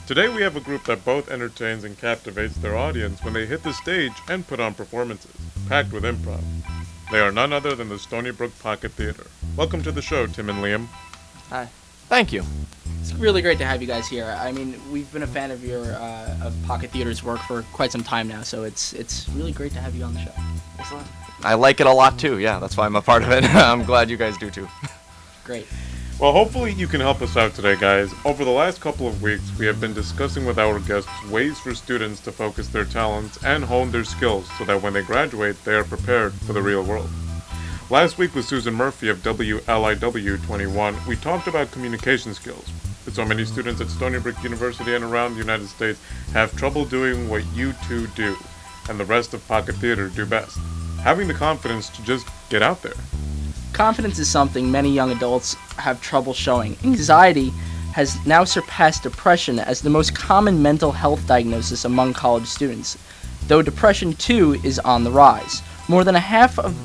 Today we have a group that both entertains and captivates their audience when they hit the stage and put on performances, packed with improv. They are none other than the Stony Brook Pocket Theater. Welcome to the show, Tim and Liam. Hi. Thank you. It's really great to have you guys here. I mean, we've been a fan of your of Pocket Theater's work for quite some time now, so it's really great to have you on the show. Excellent. I like it a lot too, yeah, that's why I'm a part of it. I'm glad you guys do too. Great. Well, hopefully you can help us out today, guys. Over the last couple of weeks, we have been discussing with our guests ways for students to focus their talents and hone their skills so that when they graduate, they are prepared for the real world. Last week with Susan Murphy of WLIW 21, we talked about communication skills. But so many students at Stony Brook University and around the United States have trouble doing what you two do, and the rest of Pocket Theater do best. Having the confidence to just get out there. Confidence is something many young adults have trouble showing. Anxiety has now surpassed depression as the most common mental health diagnosis among college students, though depression too is on the rise. More than a half of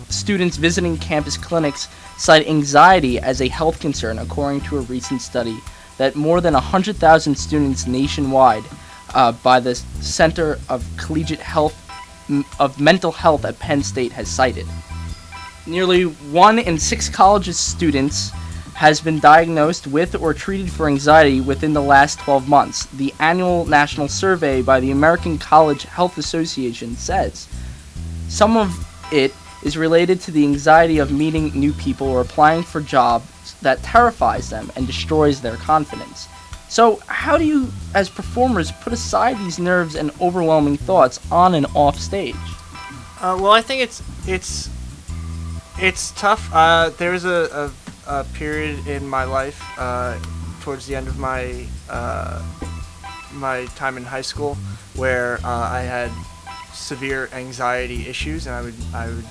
students visiting campus clinics cite anxiety as a health concern, according to a recent study that more than 100,000 students nationwide by the Center of Collegiate Health of Mental Health at Penn State has cited. Nearly 1 in 6 college students has been diagnosed with or treated for anxiety within the last 12 months. The annual national survey by the American College Health Association says some of it is related to the anxiety of meeting new people or applying for jobs that terrifies them and destroys their confidence. So how do you, as performers, put aside these nerves and overwhelming thoughts on and off stage? Well, I think it's tough. There was a period in my life towards the end of my my time in high school where I had severe anxiety issues, and I would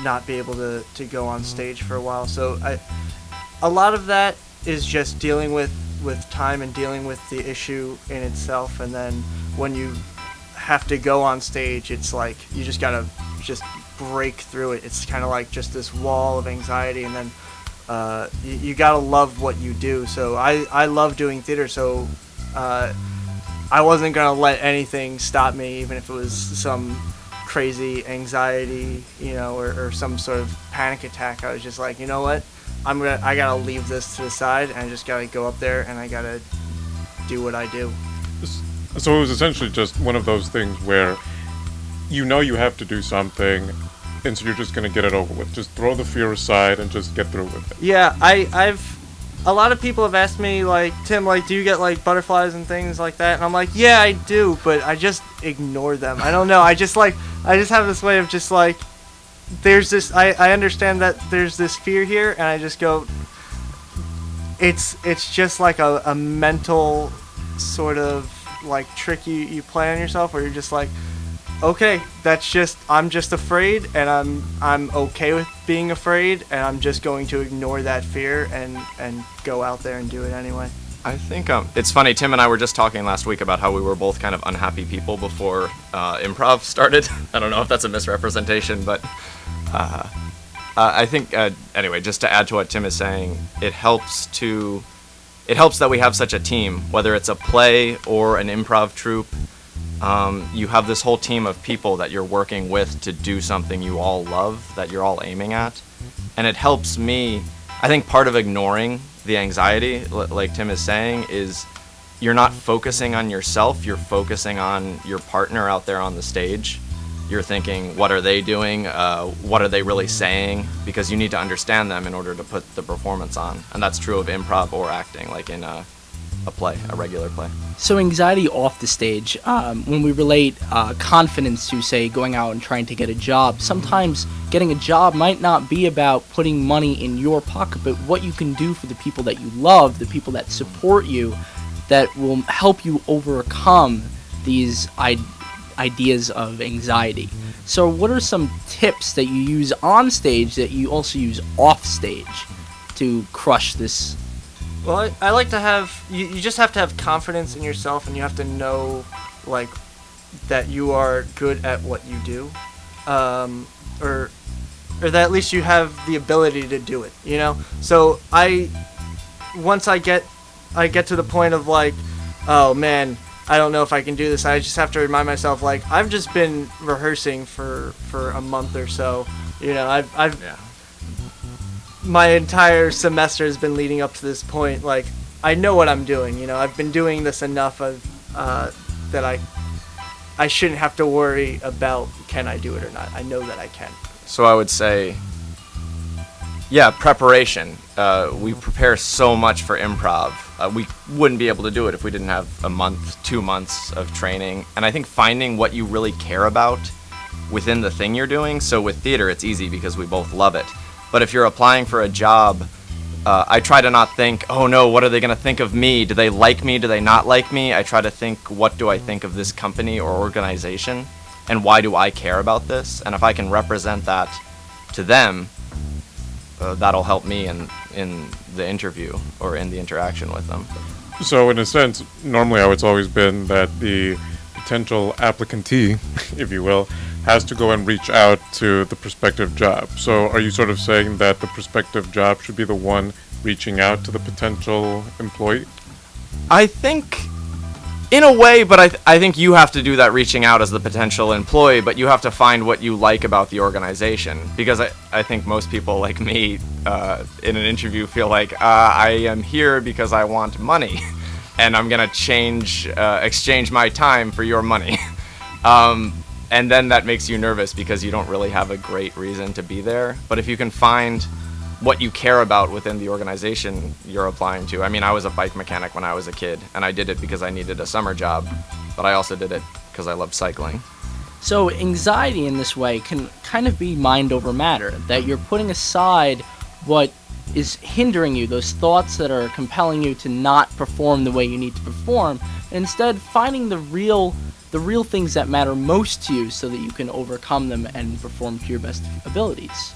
not be able to go on stage for a while. So a lot of that is just dealing with time and dealing with the issue in itself, and then when you have to go on stage, it's like you just gotta just break through it. It's kind of like just this wall of anxiety, and then you gotta love what you do. So I love doing theater, so I wasn't gonna let anything stop me, even if it was some crazy anxiety, or some sort of panic attack. I was just like, you know what, I gotta leave this to the side, and I just gotta go up there and I gotta do what I do. So it was essentially just one of those things where you have to do something, and so you're just going to get it over with. Just throw the fear aside and just get through with it. Yeah, a lot of people have asked me, like, Tim, like, do you get, like, butterflies and things like that? And I'm like, yeah, I do, but I just ignore them. I don't know. I just have this way of just, like, there's this, I understand that there's this fear here, and I just go, it's just like a mental sort of, like, trick you play on yourself, where you're just like, okay, I'm just afraid, and I'm okay with being afraid, and I'm just going to ignore that fear and go out there and do it anyway. I think it's funny, Tim and I were just talking last week about how we were both kind of unhappy people before improv started. I don't know if that's a misrepresentation, but I think, anyway, just to add to what Tim is saying, it helps that we have such a team, whether it's a play or an improv troupe. You have this whole team of people that you're working with to do something you all love, that you're all aiming at. And it helps me, I think part of ignoring the anxiety, like Tim is saying, is you're not focusing on yourself, you're focusing on your partner out there on the stage. You're thinking, what are they doing? What are they really saying? Because you need to understand them in order to put the performance on. And that's true of improv or acting, like in a play, a regular play. So anxiety off the stage, when we relate confidence to, say, going out and trying to get a job, sometimes getting a job might not be about putting money in your pocket, but what you can do for the people that you love, the people that support you, that will help you overcome these ideas of anxiety. So what are some tips that you use on stage that you also use off stage to crush this? Well, I like to have, you just have to have confidence in yourself, and you have to know, like, that you are good at what you do, or that at least you have the ability to do it, So once I get to the point of, like, oh man, I don't know if I can do this. I just have to remind myself, like, I've just been rehearsing for a month or so. You know, I've Yeah. my entire semester has been leading up to this point. Like, I know what I'm doing. You know, I've been doing this enough of that I shouldn't have to worry about can I do it or not. I know that I can. So I would say, yeah, preparation. We prepare so much for improv. We wouldn't be able to do it if we didn't have a month, 2 months of training. And I think finding what you really care about within the thing you're doing. So with theater, it's easy because we both love it. But if you're applying for a job, I try to not think, oh no, what are they going to think of me? Do they like me? Do they not like me? I try to think, what do I think of this company or organization? And why do I care about this? And if I can represent that to them, that'll help me in the interview or in the interaction with them. So in a sense, normally how it's always been that the potential applicantee, if you will, has to go and reach out to the prospective job. So are you sort of saying that the prospective job should be the one reaching out to the potential employee? I think, in a way, but I think you have to do that reaching out as the potential employee, but you have to find what you like about the organization. Because I think most people like me in an interview feel like, I am here because I want money, and I'm going to exchange my time for your money. And then that makes you nervous because you don't really have a great reason to be there. But if you can find what you care about within the organization you're applying to. I mean, I was a bike mechanic when I was a kid, and I did it because I needed a summer job, but I also did it because I loved cycling. So anxiety in this way can kind of be mind over matter, that you're putting aside what is hindering you, those thoughts that are compelling you to not perform the way you need to perform, and instead finding the real things that matter most to you so that you can overcome them and perform to your best abilities.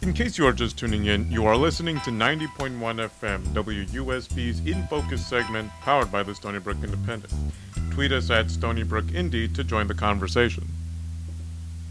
In case you are just tuning in, you are listening to 90.1 FM, WUSB's In Focus segment powered by the Stony Brook Independent. Tweet us at Stony Brook Indy to join the conversation.